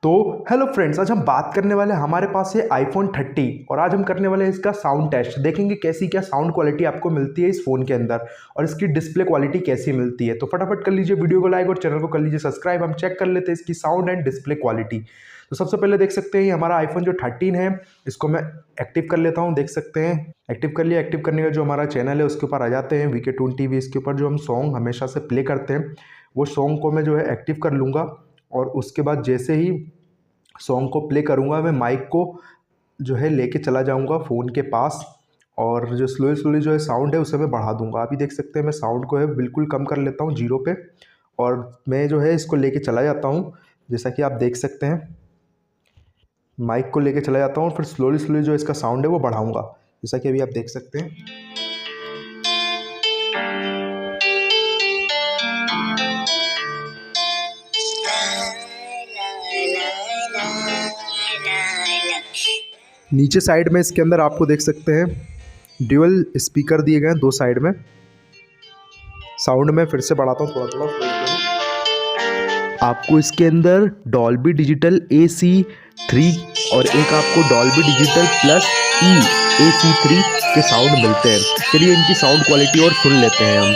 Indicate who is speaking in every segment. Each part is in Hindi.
Speaker 1: तो हेलो फ्रेंड्स, आज हम बात करने वाले हैं हमारे पास है आईफोन 30 और आज हम करने वाले हैं इसका साउंड टेस्ट। देखेंगे कैसी क्या साउंड क्वालिटी आपको मिलती है इस फ़ोन के अंदर और इसकी डिस्प्ले क्वालिटी कैसी मिलती है। तो फटाफट कर लीजिए वीडियो को लाइक और चैनल को कर लीजिए सब्सक्राइब। हम चेक कर लेते हैं इसकी साउंड एंड डिस्प्ले क्वालिटी। तो सबसे पहले देख सकते हैं हमारा आईफोन जो 13 है, इसको मैं एक्टिव कर लेता हूँ। देख सकते हैं एक्टिव कर लिया। एक्टिव करने का जो हमारा चैनल है उसके ऊपर आ जाते हैं वीके टून टीवी। इसके ऊपर जो हम सॉन्ग हमेशा से प्ले करते हैं वो सॉन्ग को मैं जो है एक्टिव कर लूँगा और उसके बाद जैसे ही सॉन्ग को प्ले करूँगा मैं माइक को जो है लेके चला जाऊँगा फ़ोन के पास और जो स्लोली जो है साउंड है उसे मैं बढ़ा दूँगा। अभी देख सकते हैं मैं साउंड को है बिल्कुल कम कर लेता हूँ 0 पे और मैं जो है इसको लेके चला जाता हूँ। जैसा कि आप देख सकते हैं माइक को लेके चला जाता हूँ और फिर स्लोली जो इसका साउंड है वो बढ़ाऊँगा, जैसा कि अभी आप देख सकते हैं। नीचे साइड में इसके अंदर आपको देख सकते हैं ड्यूअल स्पीकर दिए गए हैं 2 साइड में। साउंड में फिर से बढ़ाता हूँ थोड़ा। आपको इसके अंदर डॉल्बी डिजिटल AC3 और एक आपको Dolby digital plus E AC3 के साउंड मिलते हैं। चलिए इनकी साउंड क्वालिटी और सुन लेते हैं हम।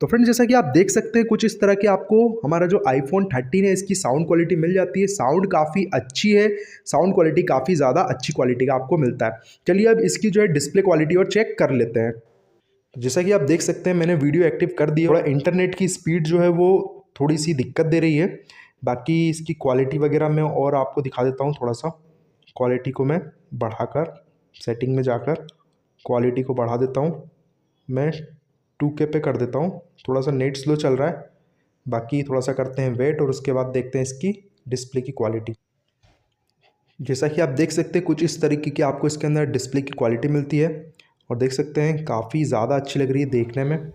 Speaker 1: तो फ्रेंड्स, जैसा कि आप देख सकते हैं कुछ इस तरह के आपको हमारा जो आईफोन 13 है इसकी साउंड क्वालिटी मिल जाती है। साउंड काफ़ी अच्छी है, साउंड क्वालिटी काफ़ी ज़्यादा अच्छी क्वालिटी का आपको मिलता है। चलिए अब इसकी जो है डिस्प्ले क्वालिटी और चेक कर लेते हैं। जैसा कि आप देख सकते हैं मैंने वीडियो एक्टिव कर दी। थोड़ा इंटरनेट की स्पीड जो है वो थोड़ी सी दिक्कत दे रही है। बाकी इसकी क्वालिटी वगैरह मैं और आपको दिखा देता हूँ। थोड़ा सा क्वालिटी को मैं बढ़ाकर सेटिंग में जाकर क्वालिटी को बढ़ा देता हूँ। मैं 2K पे कर देता हूँ। थोड़ा सा नेट स्लो चल रहा है, बाकी थोड़ा सा करते हैं वेट और उसके बाद देखते हैं इसकी डिस्प्ले की क्वालिटी। जैसा कि आप देख सकते हैं कुछ इस तरीके की आपको इसके अंदर डिस्प्ले की क्वालिटी मिलती है और देख सकते हैं काफ़ी ज़्यादा अच्छी लग रही है देखने में।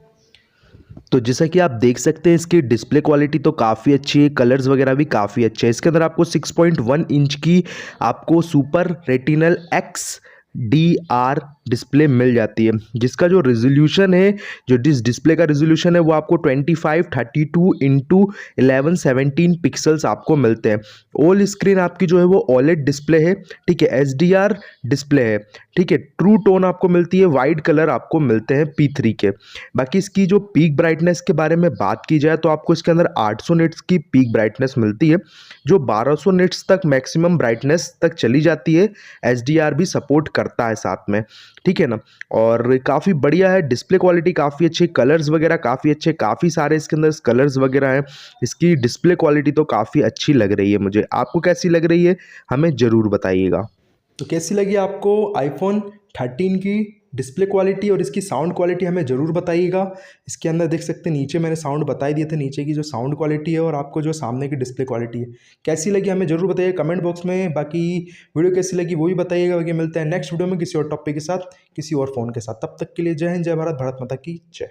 Speaker 1: तो जैसा कि आप देख सकते हैं इसकी डिस्प्ले क्वालिटी तो काफ़ी अच्छी है, कलर्स वगैरह भी काफ़ी अच्छे हैं। इसके अंदर आपको 6.1 इंच की आपको सुपर रेटिनल XDR डिस्प्ले मिल जाती है, जिसका जो रेजोल्यूशन है, जो डिस्प्ले का रेजोल्यूशन है वो आपको 2532x1117 पिक्सल्स आपको मिलते हैं। ऑल स्क्रीन आपकी जो है वो OLED डिस्प्ले है, ठीक है। HDR डिस्प्ले है, ठीक है। ट्रू टोन आपको मिलती है, वाइड कलर आपको मिलते हैं P3 के। बाकी इसकी जो पीक ब्राइटनेस के बारे में बात की जाए तो आपको इसके अंदर 800 निट्स की पीक ब्राइटनेस मिलती है, जो 1200 निट्स तक मैक्सिमम ब्राइटनेस तक चली जाती है। HDR भी सपोर्ट करता है साथ में, ठीक है ना। और काफ़ी बढ़िया है, डिस्प्ले क्वालिटी काफ़ी अच्छी, कलर्स वगैरह काफ़ी अच्छे, काफ़ी सारे इसके अंदर कलर्स वगैरह हैं। इसकी डिस्प्ले क्वालिटी तो काफ़ी अच्छी लग रही है मुझे। आपको कैसी लग रही है हमें ज़रूर बताइएगा। तो कैसी लगी आपको आईफोन 13 की डिस्प्ले क्वालिटी और इसकी साउंड क्वालिटी हमें ज़रूर बताइएगा। इसके अंदर देख सकते हैं नीचे मैंने साउंड बता ही दिए थे, नीचे की जो साउंड क्वालिटी है और आपको जो सामने की डिस्प्ले क्वालिटी है कैसी लगी हमें ज़रूर बताइएगा कमेंट बॉक्स में। बाकी वीडियो कैसी लगी वो भी बताइएगा। बाकी मिलते हैं नेक्स्ट वीडियो में किसी और टॉपिक के साथ, किसी और फ़ोन के साथ। तब तक के लिए जय हिंद, जय भारत, भारत माता की जय।